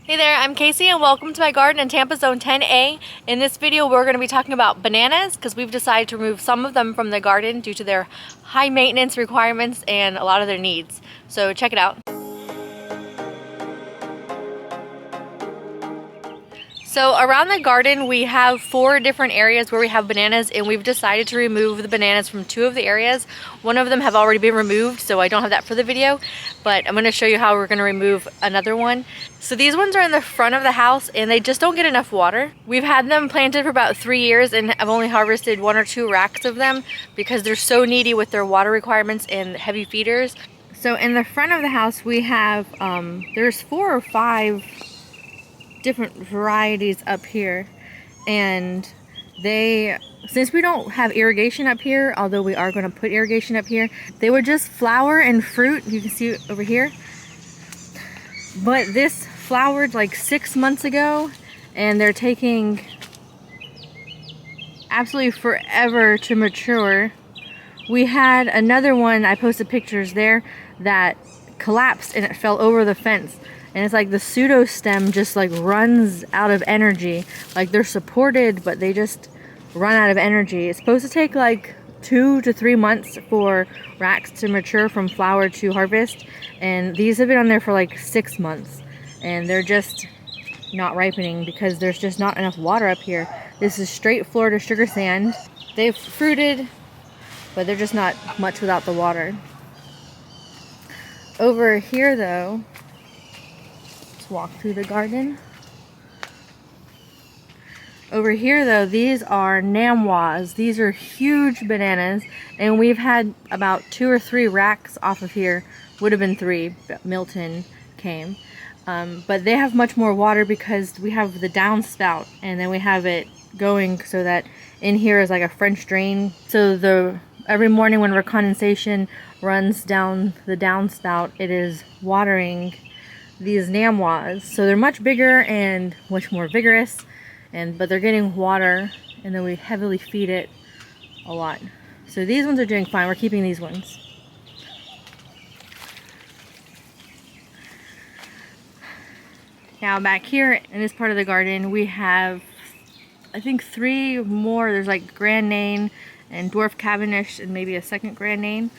Hey there, I'm Casey and welcome to my garden in Tampa Zone 10A. In this video we're going to be talking about bananas because we've decided to remove some of them from the garden due to their high maintenance requirements and a lot of their needs. So check it out. So around the garden we have 4 different areas where we have bananas, and we've decided to remove the bananas from 2 of the areas. One of them have already been removed, so I don't have that for the video, but I'm going to show you how we're going to remove another one. So these ones are in the front of the house and they just don't get enough water. We've had them planted for about 3 years and I've only harvested 1 or 2 racks of them because they're so needy with their water requirements and heavy feeders. So in the front of the house we have, there's 4 or 5 different varieties up here, and since we don't have irrigation up here, although we are going to put irrigation up here, they would just flower and fruit. You can see over here, but this flowered like 6 months ago and they're taking absolutely forever to mature. We had another one, I posted pictures there, that collapsed and it fell over the fence. And it's like the pseudo stem just like runs out of energy. Like they're supported, but they just run out of energy. It's supposed to take like 2 to 3 months for racks to mature from flower to harvest. And these have been on there for like 6 months. And they're just not ripening because there's just not enough water up here. This is straight Florida sugar sand. They've fruited, but they're just not much without the water. Over here though, walk through the garden. Over here though, these are Namwas. These are huge bananas, and we've had about 2 or 3 racks off of here. Would have been 3, but Milton came. But they have much more water because we have the downspout, and then we have it going so that in here is like a French drain. So every morning when our condensation runs down the downspout, it is watering these Namwas. So they're much bigger and much more vigorous, but they're getting water, and then we heavily feed it a lot. So these ones are doing fine. We're keeping these ones. Now back here in this part of the garden we have, I think, 3 more. There's like Grand Nain and Dwarf Cavendish and maybe a second Grand Nain.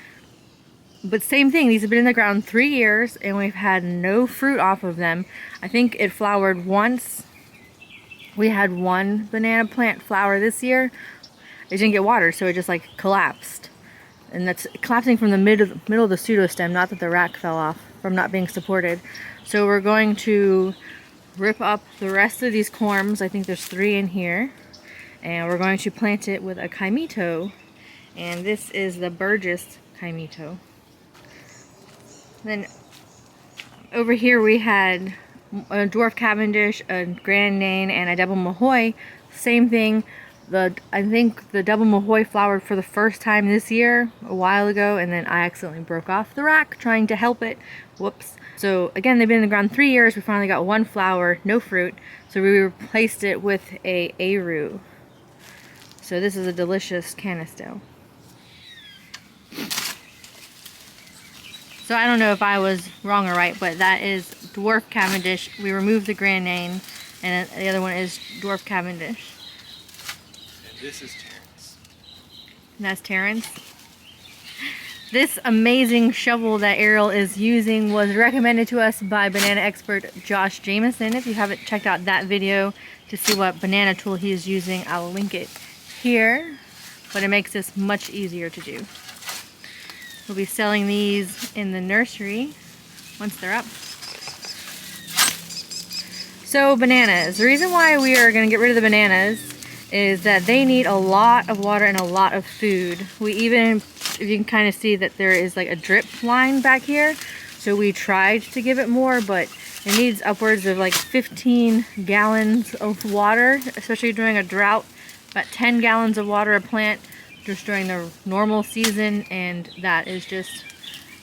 But same thing, these have been in the ground 3 years and we've had no fruit off of them. I think it flowered once. We had 1 banana plant flower this year. It didn't get water, so it just like collapsed. And that's collapsing from the middle of the pseudostem, not that the rack fell off from not being supported. So we're going to rip up the rest of these corms. I think there's 3 in here. And we're going to plant it with a Caimito. And this is the Burgess Caimito. Then over here we had a Dwarf Cavendish, a Grand Nain, and a Double Mahoy. Same thing. I think the Double Mahoy flowered for the first time this year, a while ago, and then I accidentally broke off the rack trying to help it. Whoops. So again, they've been in the ground 3 years. We finally got 1 flower, no fruit. So we replaced it with a Arue. So this is a delicious Canistel. So I don't know if I was wrong or right, but that is Dwarf Cavendish. We removed the Grand Nain, and the other one is Dwarf Cavendish. And this is Terrence. And that's Terrence. This amazing shovel that Ariel is using was recommended to us by banana expert Josh Jameson. If you haven't checked out that video to see what banana tool he is using, I'll link it here. But it makes this much easier to do. We'll be selling these in the nursery once they're up. So bananas. The reason why we are going to get rid of the bananas is that they need a lot of water and a lot of food. We even, if you can kind of see that there is like a drip line back here. So we tried to give it more, but it needs upwards of like 15 gallons of water, especially during a drought. About 10 gallons of water a plant just during the normal season, and that is just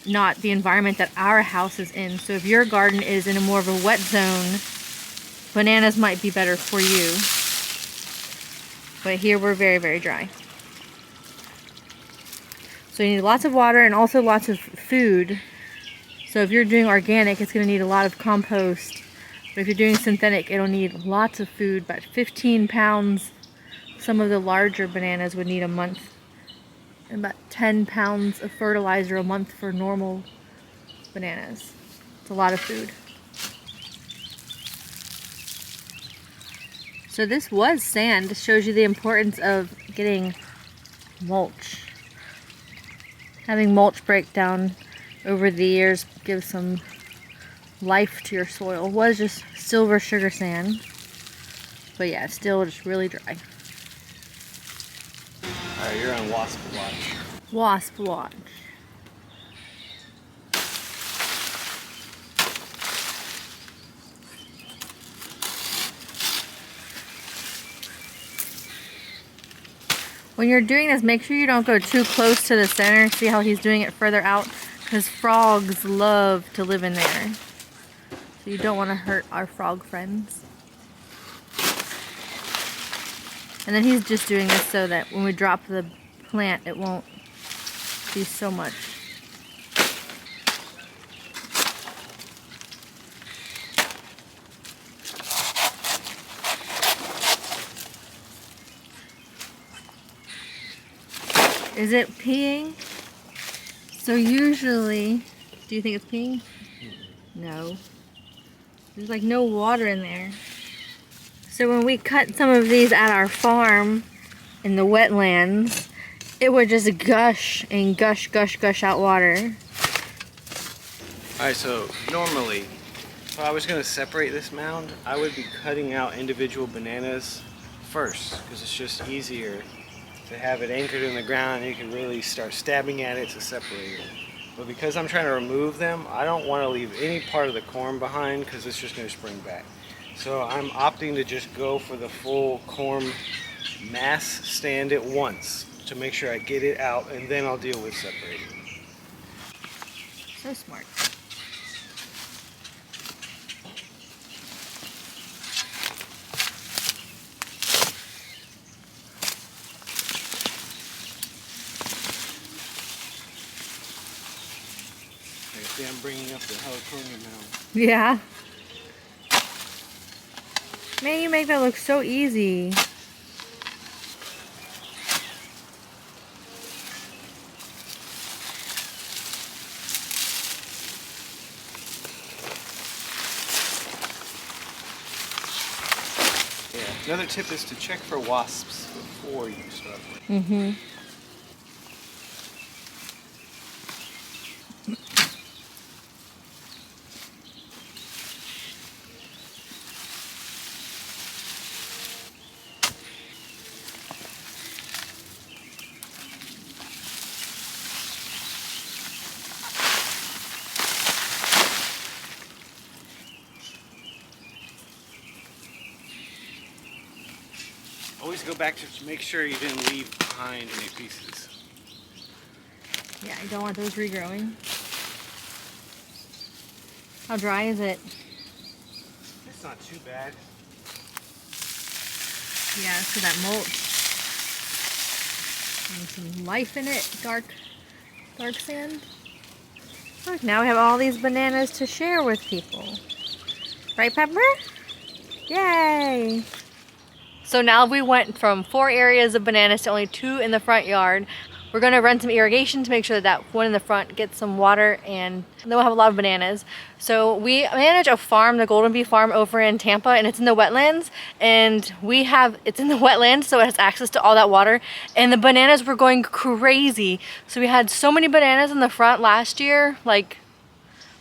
not the environment that our house is in. So if your garden is in a more of a wet zone, bananas might be better for you. But here we're very, very dry. So you need lots of water and also lots of food. So if you're doing organic, it's going to need a lot of compost, But if you're doing synthetic, it'll need lots of food, about 15 pounds. Some of the larger bananas would need a month. And about 10 pounds of fertilizer a month for normal bananas. It's a lot of food. So this was sand. This shows you the importance of getting mulch. Having mulch break down over the years gives some life to your soil. It was just silver sugar sand. But yeah, it's still just really dry. Alright, you're on wasp watch. Wasp watch. When you're doing this, make sure you don't go too close to the center. See how he's doing it further out? Because frogs love to live in there. So you don't want to hurt our frog friends. And then he's just doing this so that when we drop the plant, it won't be so much. Is it peeing? So usually, do you think it's peeing? No. There's like no water in there. So when we cut some of these at our farm in the wetlands, it would just gush and gush, gush, gush out water. Alright, so normally, if I was going to separate this mound, I would be cutting out individual bananas first, because it's just easier to have it anchored in the ground and you can really start stabbing at it to separate it. But because I'm trying to remove them, I don't want to leave any part of the corm behind because it's just going to spring back. So I'm opting to just go for the full corm mass stand at once to make sure I get it out, and then I'll deal with separating. So smart. See, I'm bringing up the heliconium now. Yeah. Man, you make that look so easy. Yeah. Another tip is to check for wasps before you start. Mm-hmm. Always go back to make sure you didn't leave behind any pieces. Yeah, you don't want those regrowing. How dry is it? It's not too bad. Yeah, so that mulch. And some life in it. Dark sand. Look, now we have all these bananas to share with people. Right, Pepper? Yay! So now we went from 4 areas of bananas to only 2 in the front yard. We're going to run some irrigation to make sure that one in the front gets some water, and then we'll have a lot of bananas. So we manage a farm, the Golden Bee Farm over in Tampa, and it's in the wetlands. And it's in the wetlands, so it has access to all that water. And the bananas were going crazy. So we had so many bananas in the front last year, like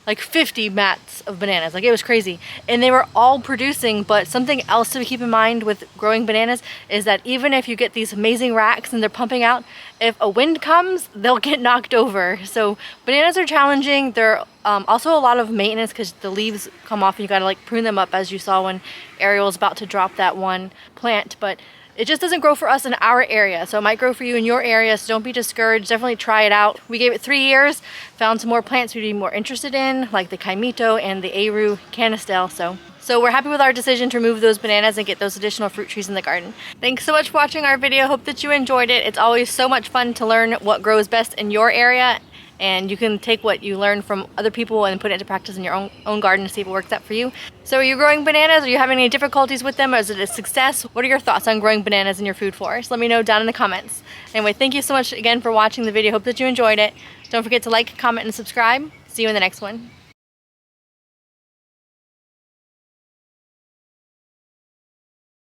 50 mats of bananas. Like, it was crazy. And they were all producing, but something else to keep in mind with growing bananas is that even if you get these amazing racks and they're pumping out, if a wind comes, they'll get knocked over. So bananas are challenging. They're also a lot of maintenance because the leaves come off and you gotta like prune them up, as you saw when Ariel was about to drop that one plant. But it just doesn't grow for us in our area, so it might grow for you in your area, so don't be discouraged. Definitely try it out. We gave it 3 years, found some more plants we'd be more interested in, like the Caimito and the Arue Canistel. So we're happy with our decision to remove those bananas and get those additional fruit trees in the garden. Thanks so much for watching our video. Hope that you enjoyed it. It's always so much fun to learn what grows best in your area. and you can take what you learn from other people and put it into practice in your own garden to see if it works out for you. So are you growing bananas? Are you having any difficulties with them? Or is it a success? What are your thoughts on growing bananas in your food forest? Let me know down in the comments. Anyway, thank you so much again for watching the video. Hope that you enjoyed it. Don't forget to like, comment, and subscribe. See you in the next one.